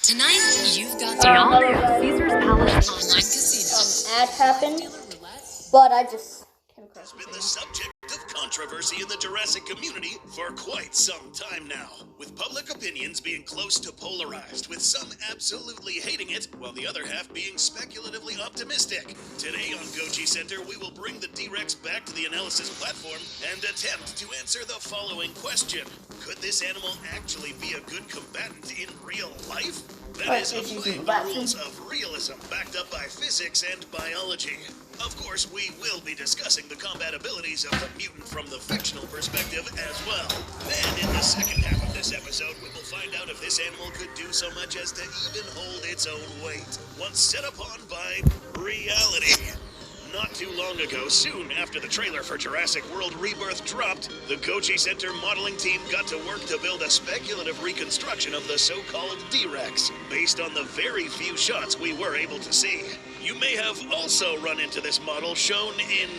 Tonight, you've got the all-new Caesar's Palace online casino. Ad happened, but I just came across Has been the subject of controversy in the Jurassic community for quite some time now, with public opinions being close to polarized, with some absolutely hating it, while the other half being speculatively optimistic. Today on Goji Center, we will bring the D-Rex back to the analysis platform and attempt to answer the following question. Could this animal actually be a good combatant in real life? That is applying the rules of realism backed up by physics and biology. Of course, we will be discussing the combat abilities of the mutant from the fictional perspective as well. Then, in the second half of this episode, we will find out if this animal could do so much as to even hold its own weight, once set upon by reality. Not too long ago, soon after the trailer for Jurassic World Rebirth dropped, the Goji Center modeling team got to work to build a speculative reconstruction of the so-called D-Rex, based on the very few shots we were able to see. You may have also run into this model shown in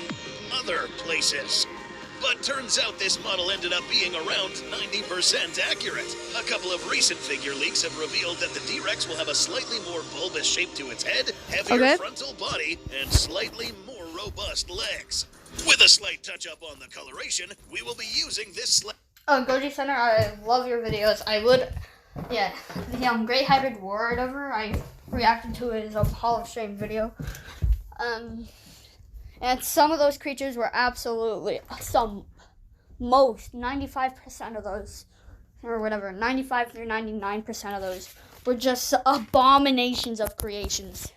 other places. But turns out this model ended up being around 90% accurate. A couple of recent figure leaks have revealed that the D-Rex will have a slightly more bulbous shape to its head, heavier frontal body, and slightly more robust legs. With a slight touch-up on the coloration, we will be using this Goji Center, I love your videos. I would, the Great Hybrid War or whatever, I reacted to his Hall of Shame video. And some of those creatures were absolutely, 95% of those, or whatever, 95 through 99% of those were just abominations of creations.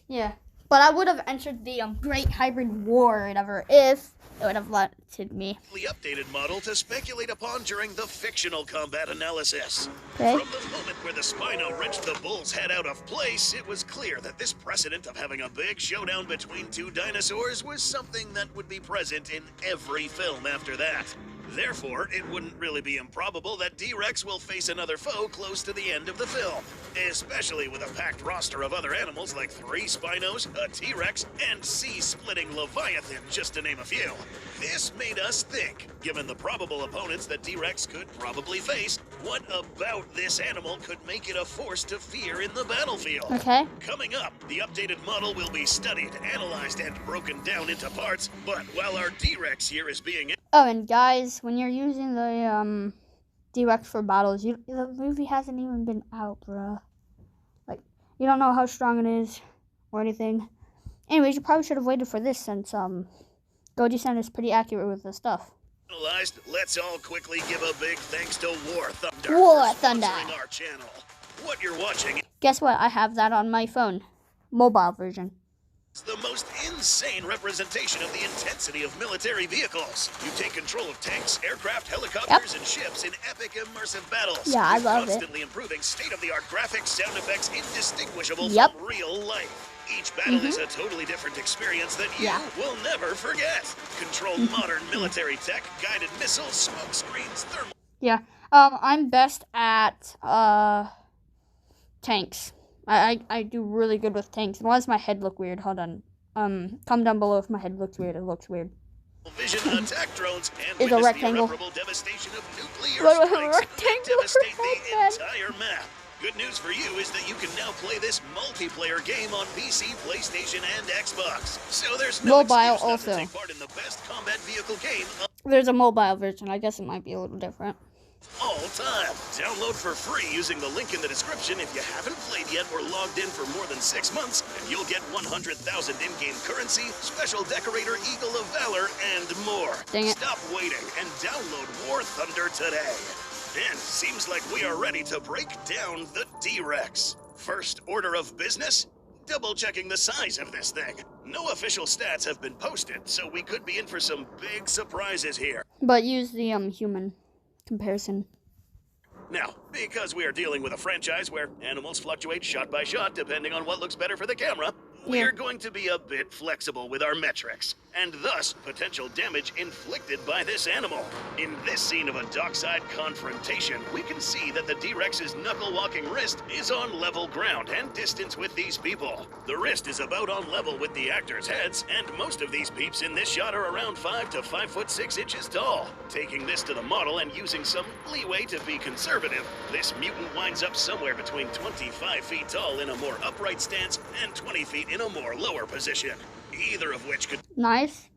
Yeah, but I would have entered the Great Hybrid War or whatever if it would have let me. The updated model to speculate upon during the fictional combat analysis. Okay. From the moment where the Spino wrenched the bull's head out of place, it was clear that this precedent of having a big showdown between two dinosaurs was something that would be present in every film after that. Therefore, it wouldn't really be improbable that D-Rex will face another foe close to the end of the film, especially with a packed roster of other animals like 3 Spinos, a T-Rex, and sea-splitting Leviathan, just to name a few. This made us think, given the probable opponents that D-Rex could probably face, what about this animal could make it a force to fear in the battlefield? Okay. Coming up, the updated model will be studied, analyzed, and broken down into parts, but while our D-Rex here is being... Oh, and guys, when you're using the D-Rex for battles, the movie hasn't even been out, bruh. Like, you don't know how strong it is or anything. Anyways, you probably should have waited for this since Goji Center is pretty accurate with this stuff. Let's all quickly give a big thanks to War Thunder War for Thunder. sponsoring our channel. What you're watching Guess what? I have that on my phone. Mobile version. is the most insane representation of the intensity of military vehicles. You take control of tanks, aircraft, helicopters, and ships in epic immersive battles. Yeah, I love it. Constantly improving state-of-the-art graphics, sound effects indistinguishable Yep. from real life. Each battle is a totally different experience that you will never forget. Control modern military tech, guided missiles, smoke screens, thermal... Yeah. I'm best at tanks. I do really good with tanks. And why does my head look weird? Hold on. Comment down below if my head looks weird. It looks weird. Vision attack drones and It's a witness rectangle. the irreparable devastation of nuclear What a strikes that rectangular devastate the head, man. entire map. Good news for you is that you can now play this multiplayer game on PC, PlayStation, and Xbox. So there's no Mobile excuse not also. to take part in the best combat vehicle game of There's a mobile version. I guess it might be a little different. all time. Download for free using the link in the description if you haven't played yet or logged in for more than 6 months, and you'll get 100,000 in-game currency, special decorator Eagle of Valor, and more. Dang it. Stop waiting and download War Thunder today. And seems like we are ready to break down the D-Rex. First order of business? Double-checking the size of this thing. No official stats have been posted, so we could be in for some big surprises here. But use the human comparison. Now, because we are dealing with a franchise where animals fluctuate shot by shot depending on what looks better for the camera, we are going to be a bit flexible with our metrics. and thus potential damage inflicted by this animal. In this scene of a dockside confrontation, we can see that the D-Rex's knuckle-walking wrist is on level ground and distance with these people. The wrist is about on level with the actors' heads, and most of these peeps in this shot are around 5 to 5'6" tall. Taking this to the model and using some leeway to be conservative, this mutant winds up somewhere between 25 feet tall in a more upright stance and 20 feet in a more lower position. Either of which could Nice.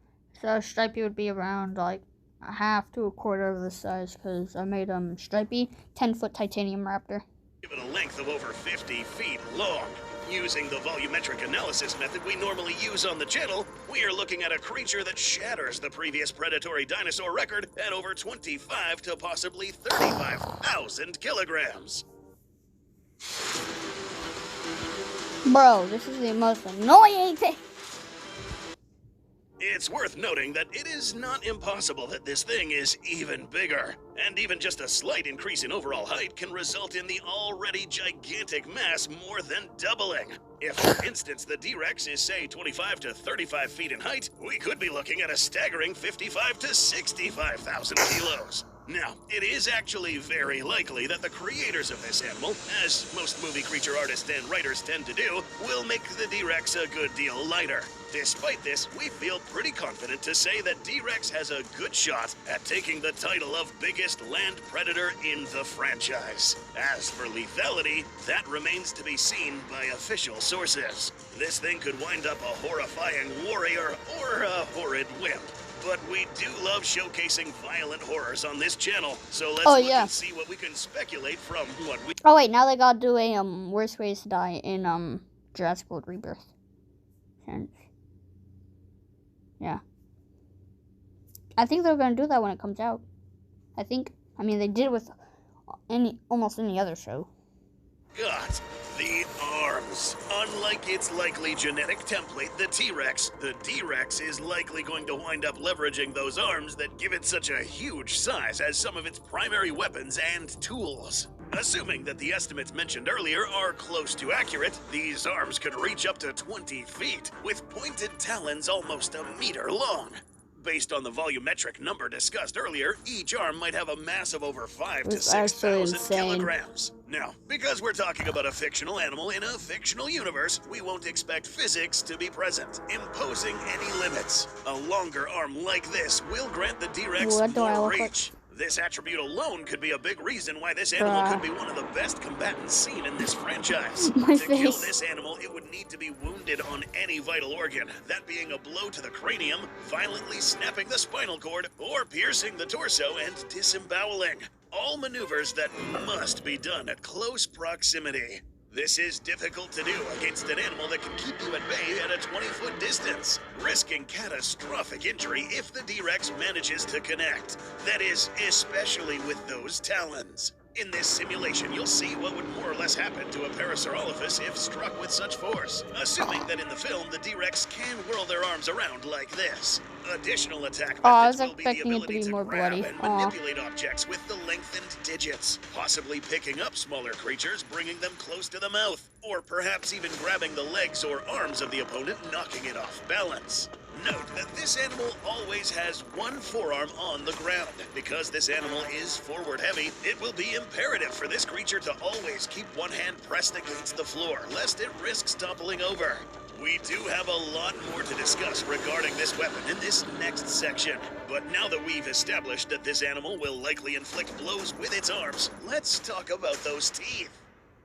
So Stripey would be around like a half to a quarter of this size because I made Stripey 10-foot titanium raptor. give it a length of over 50 feet long. Using the volumetric analysis method we normally use on the channel, we are looking at a creature that shatters the previous predatory dinosaur record at over 25 to possibly 35,000 kilograms. Bro, this is the most annoying thing. It's worth noting that it is not impossible that this thing is even bigger, and even just a slight increase in overall height can result in the already gigantic mass more than doubling. If, for instance, the D-Rex is, say, 25 to 35 feet in height, we could be looking at a staggering 55 to 65,000 kilos. Now, it is actually very likely that the creators of this animal, as most movie creature artists and writers tend to do, will make the D-Rex a good deal lighter. Despite this, we feel pretty confident to say that D-Rex has a good shot at taking the title of biggest land predator in the franchise. As for lethality, that remains to be seen by official sources. This thing could wind up a horrifying warrior or a horrid wimp. But we do love showcasing violent horrors on this channel, so let's look and see what we can speculate from what we... Oh wait, now they gotta do a worst ways to die in Jurassic World Rebirth. And yeah, I think they're gonna do that when it comes out. I mean they did with almost any other show. Got the arms. Unlike its likely genetic template, the T-Rex, the D-Rex is likely going to wind up leveraging those arms that give it such a huge size as some of its primary weapons and tools. Assuming that the estimates mentioned earlier are close to accurate, these arms could reach up to 20 feet, with pointed talons almost a meter long. Based on the volumetric number discussed earlier, each arm might have a mass of over 5 to 6,000 kilograms. Now, because we're talking about a fictional animal in a fictional universe, we won't expect physics to be present, imposing any limits. A longer arm like this will grant the D-Rex more reach. This attribute alone could be a big reason why this animal could be one of the best combatants seen in this franchise. To kill this animal, it would need to be wounded on any vital organ, that being a blow to the cranium, violently snapping the spinal cord, or piercing the torso and disemboweling. All maneuvers that must be done at close proximity. This is difficult to do against an animal that can keep you at bay at a 20-foot distance, risking catastrophic injury if the D-Rex manages to connect. That is, especially with those talons. In this simulation, you'll see what would more or less happen to a Parasaurolophus if struck with such force, assuming that in the film the D-Rex can whirl their arms around like this. Additional attack methods will be the ability to grab and manipulate objects with the lengthened digits, possibly picking up smaller creatures, bringing them close to the mouth, or perhaps even grabbing the legs or arms of the opponent, knocking it off balance. Note that this animal always has one forearm on the ground. Because this animal is forward heavy, it will be imperative for this creature to always keep one hand pressed against the floor, lest it risks toppling over. We do have a lot more to discuss regarding this weapon in this next section. But now that we've established that this animal will likely inflict blows with its arms, let's talk about those teeth.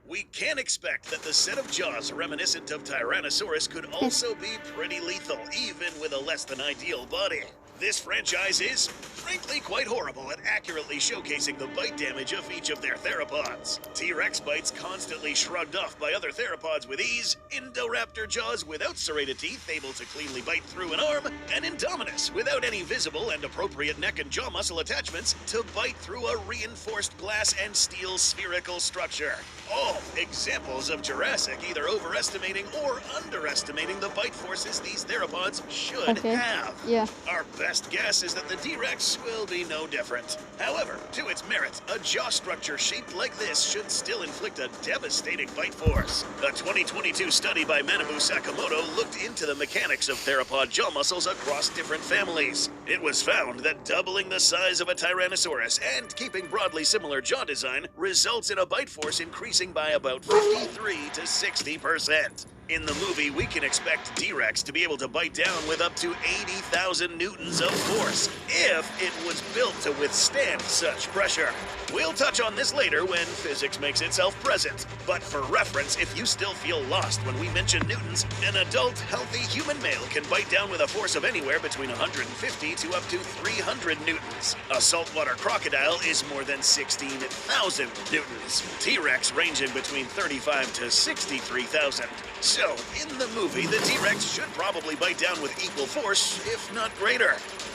We can expect that the set of jaws reminiscent of Tyrannosaurus could also be pretty lethal, even with a less than ideal body. This franchise is, frankly, quite horrible at accurately showcasing the bite damage of each of their theropods. T-Rex bites constantly shrugged off by other theropods with ease, Indoraptor jaws without serrated teeth able to cleanly bite through an arm, and Indominus without any visible and appropriate neck and jaw muscle attachments to bite through a reinforced glass and steel spherical structure. All examples of Jurassic either overestimating or underestimating the bite forces these theropods should have. Yeah. Our best guess is that the D-Rex will be no different. However, to its merit, a jaw structure shaped like this should still inflict a devastating bite force. A 2022 study by Manabu Sakamoto looked into the mechanics of theropod jaw muscles across different families. It was found that doubling the size of a Tyrannosaurus and keeping broadly similar jaw design results in a bite force increasing by about 53 to 60%. In the movie, we can expect D-Rex to be able to bite down with up to 80,000 newtons of force, if it was built to withstand such pressure. We'll touch on this later when physics makes itself present, but for reference, if you still feel lost when we mention newtons, an adult, healthy human male can bite down with a force of anywhere between 150 to up to 300 newtons. A saltwater crocodile is more than 16,000 newtons. T-Rex ranging between 35 to 63,000. So, in the movie, the T-Rex should probably bite down with equal force, if not greater.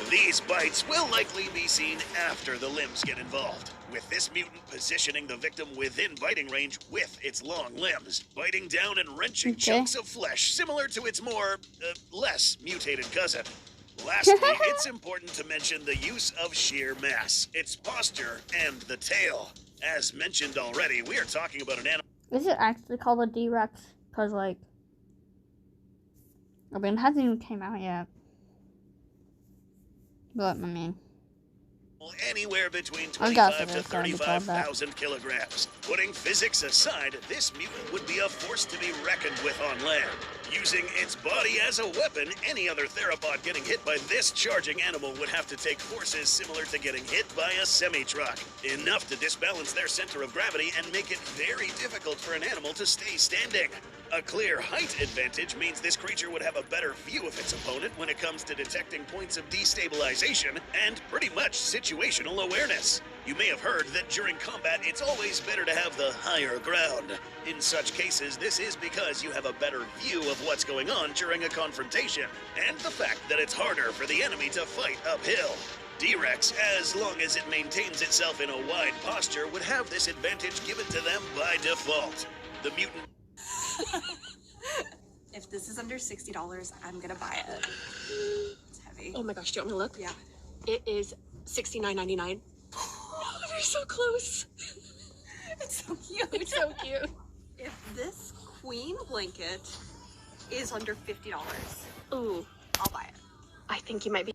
These bites will likely be seen after the limbs get involved, with this mutant positioning the victim within biting range with its long limbs, biting down and wrenching chunks of flesh similar to its more, less mutated cousin. Lastly, it's important to mention the use of sheer mass, its posture, and the tail. As mentioned already, we are talking about an animal. Is it actually called a D-Rex? Because, like, I mean, it hasn't even came out yet. But, I mean, Anywhere between 25 to 35,000 kilograms. Putting physics aside, this mutant would be a force to be reckoned with on land. Using its body as a weapon, any other theropod getting hit by this charging animal would have to take forces similar to getting hit by a semi-truck. Enough to disbalance their center of gravity and make it very difficult for an animal to stay standing. A clear height advantage means this creature would have a better view of its opponent when it comes to detecting points of destabilization and pretty much situational awareness. You may have heard that during combat, it's always better to have the higher ground. In such cases, this is because you have a better view of what's going on during a confrontation, and the fact that it's harder for the enemy to fight uphill. D-Rex, as long as it maintains itself in a wide posture, would have this advantage given to them by default. The mutant... If this is under $60, I'm gonna buy it. It's heavy. Oh my gosh, do you want me to look? Yeah. It is $69.99. Oh, they're so close. It's so cute. It's so cute. If this queen blanket is under $50, Ooh, I'll buy it. I think you might be.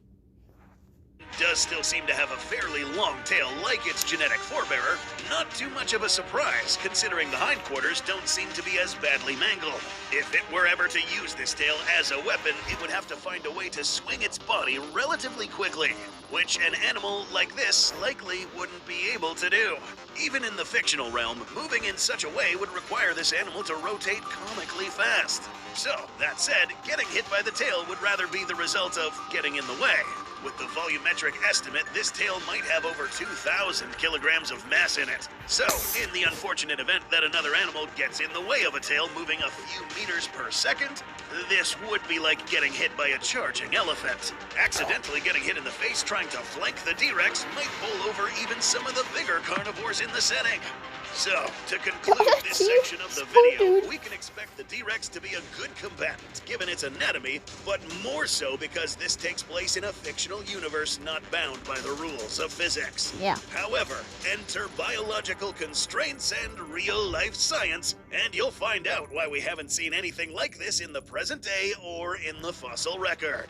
does still seem to have a fairly long tail like its genetic forebearer. Not too much of a surprise, considering the hindquarters don't seem to be as badly mangled. If it were ever to use this tail as a weapon, it would have to find a way to swing its body relatively quickly, which an animal like this likely wouldn't be able to do. Even in the fictional realm, moving in such a way would require this animal to rotate comically fast. So, that said, getting hit by the tail would rather be the result of getting in the way. With the volumetric estimate, this tail might have over 2,000 kilograms of mass in it. So, in the unfortunate event that another animal gets in the way of a tail moving a few meters per second, this would be like getting hit by a charging elephant. Accidentally getting hit in the face trying to flank the D-Rex might bowl over even some of the bigger carnivores in the setting. So, to conclude this section of the video, we can expect the D-Rex to be a good combatant, given its anatomy, but more so because this takes place in a fictional universe not bound by the rules of physics. Yeah. However, enter biological constraints and real-life science, and you'll find out why we haven't seen anything like this in the present day or in the fossil record.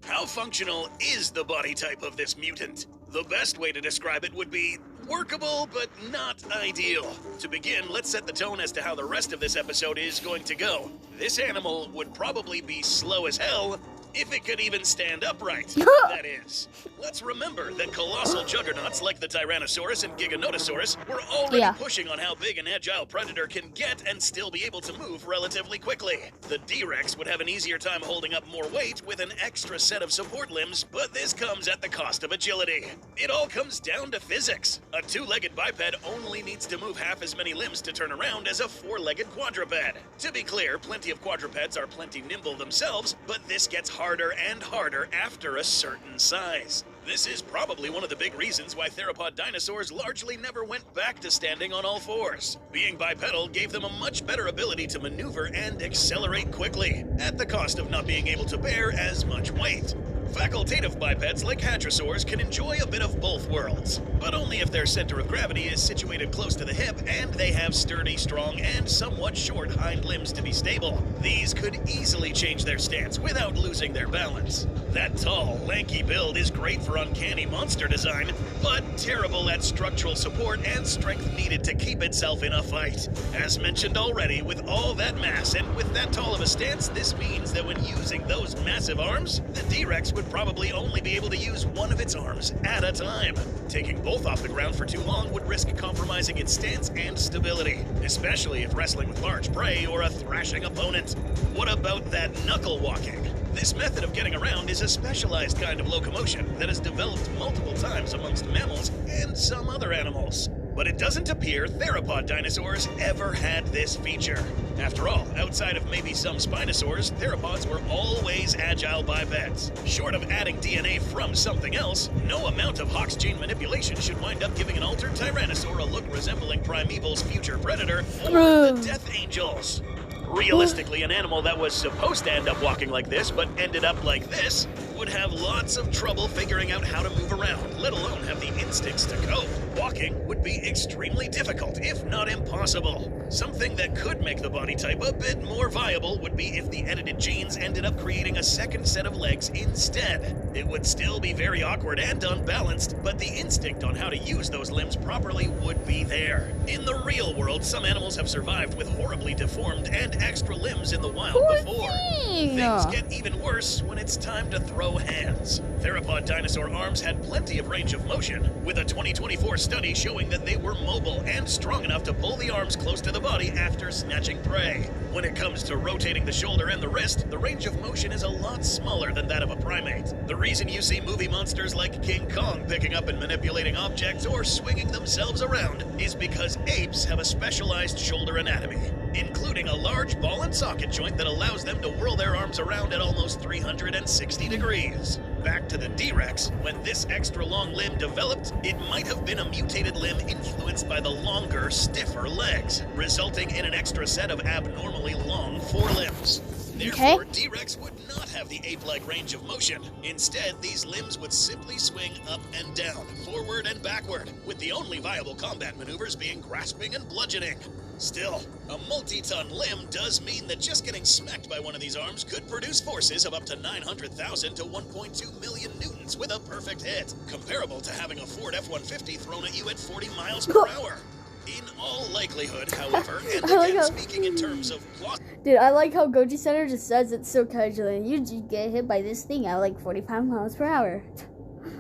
How functional is the body type of this mutant? The best way to describe it would be workable, but not ideal. To begin, let's set the tone as to how the rest of this episode is going to go. This animal would probably be slow as hell, if it could even stand upright, that is. Let's remember that colossal juggernauts like the Tyrannosaurus and Giganotosaurus were already pushing on how big an agile predator can get and still be able to move relatively quickly. The D-Rex would have an easier time holding up more weight with an extra set of support limbs, but this comes at the cost of agility. It all comes down to physics. A two-legged biped only needs to move half as many limbs to turn around as a four-legged quadruped. To be clear, plenty of quadrupeds are plenty nimble themselves, but this gets harder and harder after a certain size. This is probably one of the big reasons why theropod dinosaurs largely never went back to standing on all fours. Being bipedal gave them a much better ability to maneuver and accelerate quickly, at the cost of not being able to bear as much weight. Facultative bipeds like hadrosaurs can enjoy a bit of both worlds, but only if their center of gravity is situated close to the hip and they have sturdy, strong, and somewhat short hind limbs to be stable. These could easily change their stance without losing their balance. That tall, lanky build is great for uncanny monster design, but terrible at structural support and strength needed to keep itself in a fight. As mentioned already, with all that mass and with that tall of a stance, this means that when using those massive arms, the D-Rex would probably only be able to use one of its arms at a time. Taking both off the ground for too long would risk compromising its stance and stability, especially if wrestling with large prey or a thrashing opponent. What about that knuckle walking? This method of getting around is a specialized kind of locomotion that has developed multiple times amongst mammals and some other animals. But it doesn't appear theropod dinosaurs ever had this feature. After all, outside of maybe some spinosaurs, theropods were always agile bipeds. Short of adding DNA from something else, no amount of Hox gene manipulation should wind up giving an altered tyrannosaur a look resembling Primeval's future predator or the Death Angels. Realistically, an animal that was supposed to end up walking like this, but ended up like this, would have lots of trouble figuring out how to move around, let alone have the instincts to cope. Walking would be extremely difficult, if not impossible. Something that could make the body type a bit more viable would be if the edited genes ended up creating a second set of legs instead. It would still be very awkward and unbalanced, but the instinct on how to use those limbs properly would be there. In the real world, some animals have survived with horribly deformed and extra limbs in the wild before. Things get even worse when it's time to throw hands. Theropod dinosaur arms had plenty of range of motion, with a 2024 study showing that they were mobile and strong enough to pull the arms close to the body after snatching prey. When it comes to rotating the shoulder and the wrist, the range of motion is a lot smaller than that of a primate. The reason you see movie monsters like King Kong picking up and manipulating objects or swinging themselves around is because apes have a specialized shoulder anatomy, including a large ball and socket joint that allows them to whirl their arms around at almost 360 degrees. Back to the D-Rex, when this extra long limb developed, it might have been a mutated limb influenced by the longer, stiffer legs, resulting in an extra set of abnormally long forelimbs. Therefore, D-Rex would not have the ape-like range of motion. Instead, these limbs would simply swing up and down, forward and backward, with the only viable combat maneuvers being grasping and bludgeoning. Still, a multi-ton limb does mean that just getting smacked by one of these arms could produce forces of up to 900,000 to 1.2 million newtons with a perfect hit, comparable to having a Ford F-150 thrown at you at 40 miles per hour. In all likelihood, however, and again speaking in terms of plot... Dude, I like how Goji Center just says it so casually. You just get hit by this thing at like 45 miles per hour.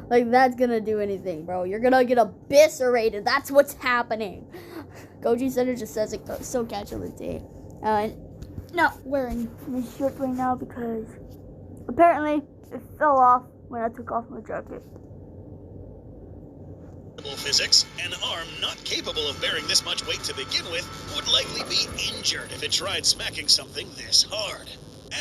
Like, that's gonna do anything, bro. You're gonna get eviscerated. That's what's happening. Goji Center just says it so casually. Not wearing my shirt right now because apparently it fell off when I took off my jacket. Physics, an arm not capable of bearing this much weight to begin with would likely be injured if it tried smacking something this hard.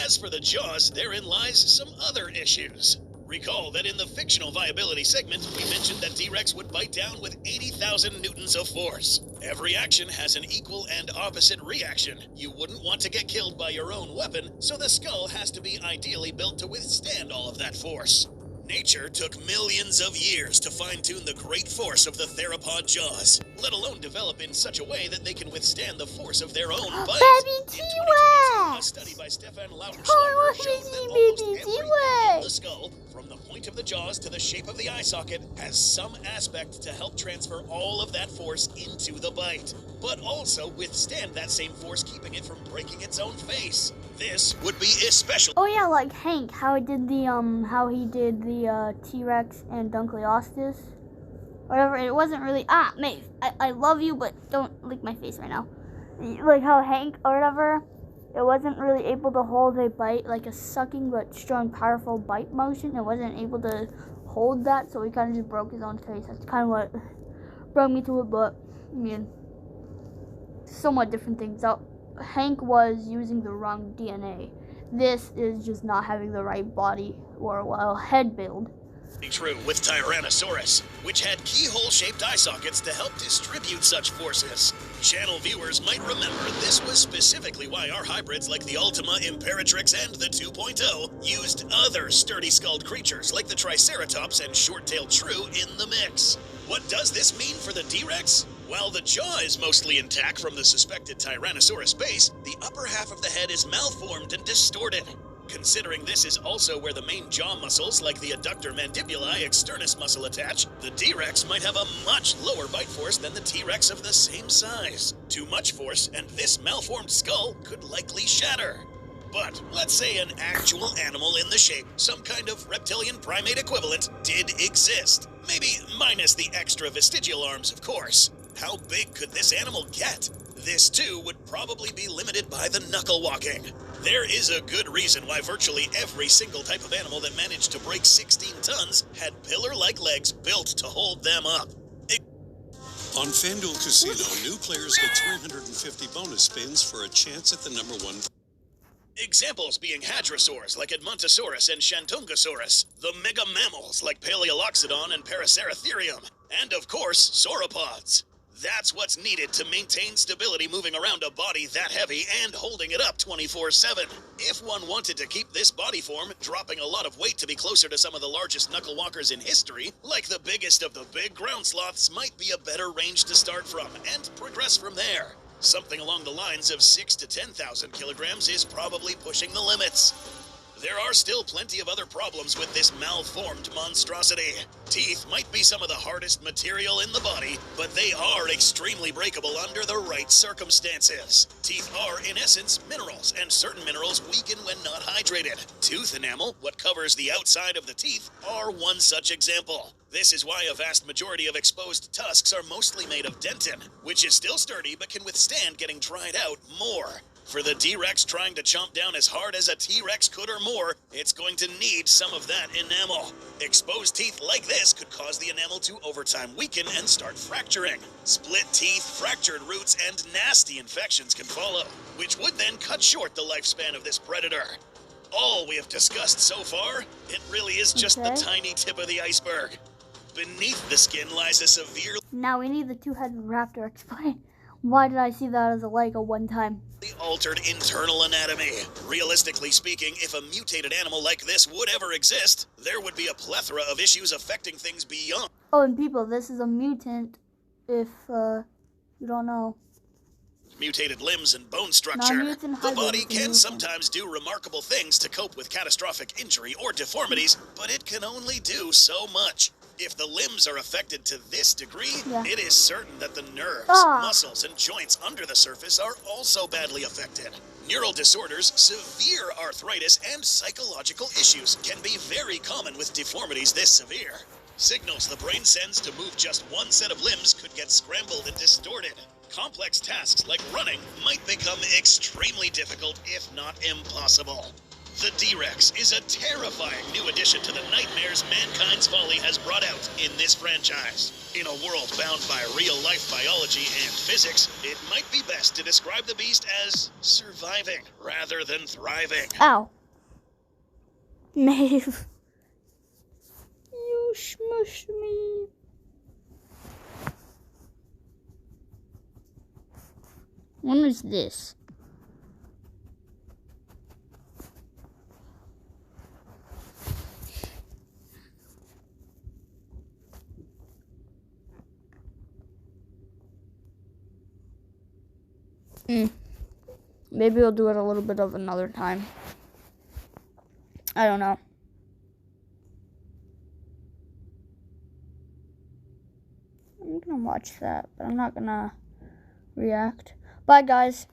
As for the jaws, therein lies some other issues. Recall that in the fictional viability segment, we mentioned that D-Rex would bite down with 80,000 newtons of force. Every action has an equal and opposite reaction. You wouldn't want to get killed by your own weapon, so the skull has to be ideally built to withstand all of that force. Nature took millions of years to fine-tune the great force of the theropod jaws, let alone develop in such a way that they can withstand the force of their own bite. Baby In 2022, a study by Stefan Lautenschlager showed that almost everything in the skull, from the point of the jaws to the shape of the eye socket, has some aspect to help transfer all of that force into the bite, but also withstand that same force, keeping it from breaking its own face. This would be especially... Oh yeah, like Hank, how he did the T-Rex and Dunkleosteus. Whatever, it wasn't really Maeve, I love you, but don't lick my face right now. Like how Hank or whatever, it wasn't really able to hold a bite, like a sucking but strong, powerful bite motion. It wasn't able to hold that, so he kind of just broke his own face. That's kind of what brought me to it, but I mean, somewhat different things. So Hank was using the wrong DNA. This is just not having the right body or head build. True with Tyrannosaurus, which had keyhole-shaped eye sockets to help distribute such forces. Channel viewers might remember this was specifically why our hybrids like the Ultima, Imperatrix, and the 2.0 used other sturdy-skulled creatures like the Triceratops and short-tailed shrew in the mix. What does this mean for the T-Rex? While the jaw is mostly intact from the suspected Tyrannosaurus base, the upper half of the head is malformed and distorted. Considering this is also where the main jaw muscles, like the adductor mandibuli externus muscle attach, the T-Rex might have a much lower bite force than the T-Rex of the same size. Too much force, and this malformed skull could likely shatter. But let's say an actual animal in the shape, some kind of reptilian primate equivalent, did exist. Maybe minus the extra vestigial arms, of course. How big could this animal get? This, too, would probably be limited by the knuckle walking. There is a good reason why virtually every single type of animal that managed to break 16 tons had pillar-like legs built to hold them up. On FanDuel Casino, new players get 350 bonus spins for a chance at the #1. Examples being hadrosaurs like Edmontosaurus and Shantungosaurus, the mega mammals like Paleoloxodon and Paraceratherium, and of course, sauropods. That's what's needed to maintain stability moving around a body that heavy and holding it up 24/7. If one wanted to keep this body form, dropping a lot of weight to be closer to some of the largest knuckle walkers in history, like the biggest of the big ground sloths, might be a better range to start from and progress from there. Something along the lines of 6,000 to 10,000 kilograms is probably pushing the limits. There are still plenty of other problems with this malformed monstrosity. Teeth might be some of the hardest material in the body, but they are extremely breakable under the right circumstances. Teeth are, in essence, minerals, and certain minerals weaken when not hydrated. Tooth enamel, what covers the outside of the teeth, are one such example. This is why a vast majority of exposed tusks are mostly made of dentin, which is still sturdy but can withstand getting dried out more. For the T-Rex trying to chomp down as hard as a T-Rex could or more, it's going to need some of that enamel. Exposed teeth like this could cause the enamel to over time weaken and start fracturing. Split teeth, fractured roots, and nasty infections can follow, which would then cut short the lifespan of this predator. All we have discussed so far, it really is just the tiny tip of the iceberg. Beneath the skin lies a severe... Now we need the two-headed raptor. Explain. Why did I see that as a Lego one time? Altered internal anatomy. Realistically speaking, if a mutated animal like this would ever exist, there would be a plethora of issues affecting things beyond. Oh, and people, this is a mutant, if you don't know. Mutated limbs and bone structure. The body can sometimes do remarkable things to cope with catastrophic injury or deformities, but it can only do so much. If the limbs are affected to this degree, it is certain that the nerves, muscles, and joints under the surface are also badly affected. Neural disorders, severe arthritis, and psychological issues can be very common with deformities this severe. Signals the brain sends to move just one set of limbs could get scrambled and distorted. Complex tasks like running might become extremely difficult, if not impossible. The T-Rex is a terrifying new addition to the nightmares mankind's folly has brought out in this franchise. In a world bound by real-life biology and physics, it might be best to describe the beast as surviving rather than thriving. Ow. Maeve. You smushed me. What is this? Maybe we'll do it a little bit of another time. I don't know. I'm gonna watch that, but I'm not gonna react. Bye, guys.